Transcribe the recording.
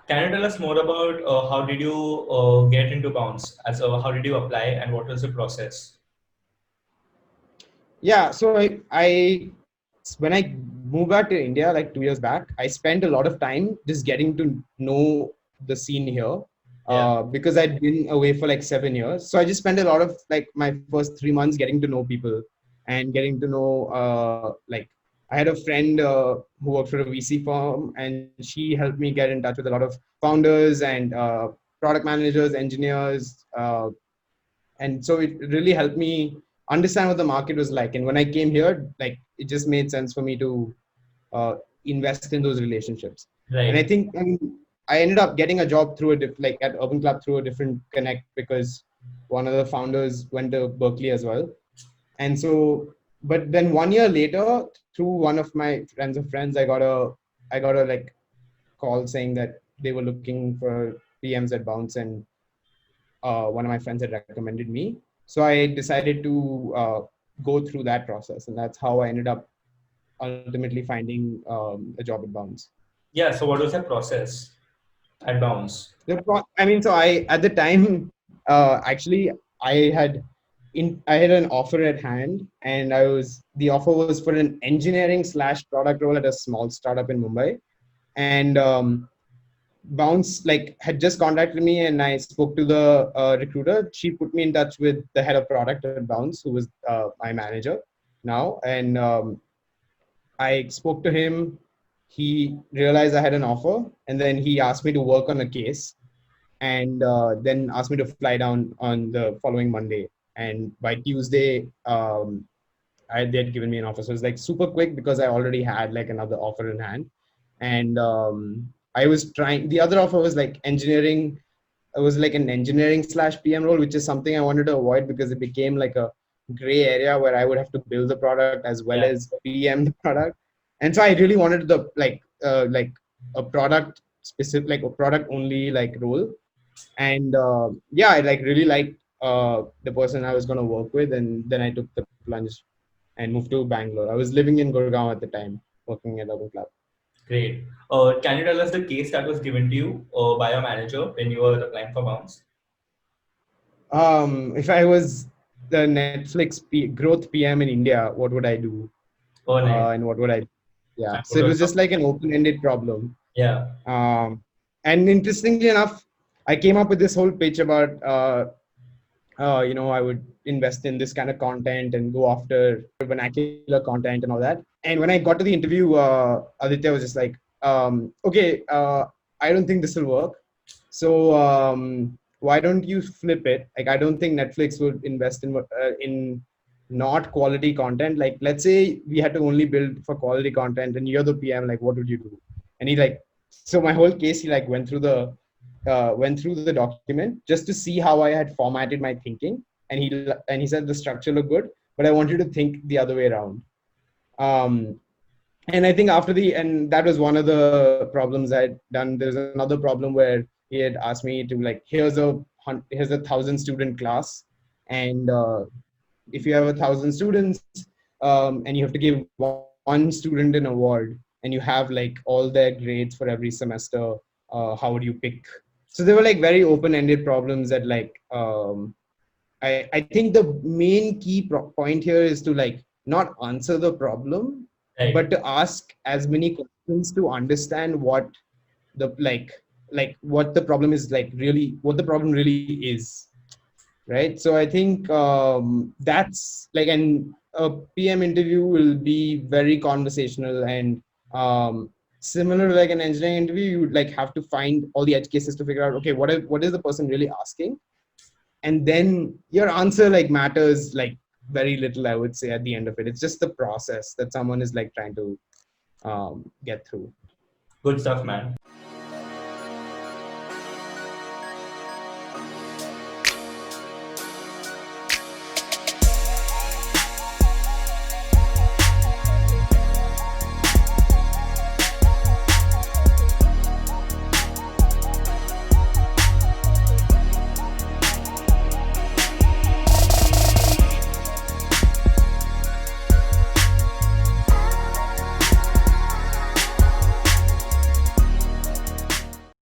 Can you tell us more about how did you get into Bounce? How did you apply and what was the process? Yeah, so when I moved back to India like 2 years back, I spent a lot of time just getting to know the scene here, Yeah. because I'd been away for like 7 years. So I just spent a lot of like my first 3 months getting to know people and getting to know like I had a friend who worked for a VC firm, and she helped me get in touch with a lot of founders and product managers, engineers, and so it really helped me understand what the market was like. And when I came here, like it just made sense for me to uh, invest in those relationships. And I Right. think I ended up getting a job through like at Urban Club through a different connect, because one of the founders went to Berkeley as well. And so, but then 1 year later, through one of my friends of friends, I got a like call saying that they were looking for PMs at Bounce, and one of my friends had recommended me. So I decided to go through that process, and that's how I ended up ultimately finding a job at Bounce. Yeah. So what was the process at Bounce? I mean, so I at the time, actually, I had I had an offer at hand, and the offer was for an engineering slash product role at a small startup in Mumbai, and Bounce like had just contacted me, and I spoke to the recruiter. She put me in touch with the head of product at Bounce, who was my manager now. And I spoke to him. He realized I had an offer, and then he asked me to work on a case, and then asked me to fly down on the following Monday. And by Tuesday, they had given me an offer. So it was like super quick because I already had like another offer in hand. And I was trying, the other offer was like engineering. It was like an engineering slash PM role, which is something I wanted to avoid because it became like a gray area where I would have to build the product as well Yeah. as PM the product. And so I really wanted the like a product specific, like a product only like role. And yeah, I like really liked the person I was going to work with, and then I took the plunge and moved to Bangalore. I was living in Gurgaon at the time, working at Urban Club. Great. Can you tell us the case that was given to you by your manager when you were applying for Bounce? If I was the Netflix growth PM in India, what would I do? Oh, nice. And what would I? Yeah, And so what it was was just like an open-ended problem. yeah. And interestingly enough, I came up with this whole pitch about I would invest in this kind of content and go after vernacular content and all that. And when I got to the interview, Aditya was just like, okay, I don't think this will work. So why don't you flip it? Like, I don't think Netflix would invest in not quality content. Like, let's say we had to only build for quality content, and you're the PM. Like, what would you do? And he like, so my whole case, he like went through the document just to see how I had formatted my thinking, and he said the structure looked good, but I wanted to think the other way around. Um, and I think and that was one of the problems I'd done. There's another problem where he had asked me to like, here's a 1,000 student class, and if you have 1,000 students, and you have to give one student an award, and you have like all their grades for every semester, how would you pick? So they were like very open-ended problems that like I think the main key point here is to like not answer the problem, Right. but to ask as many questions to understand the what the problem is, like really what the problem really is, right? So I think that's like an a PM interview will be very conversational, and similar to like an engineering interview, you would like have to find all the edge cases to figure out, okay, what is the person really asking, and then your answer like matters like very little, I would say. At the end of it, it's just the process that someone is like trying to get through. Good stuff, man.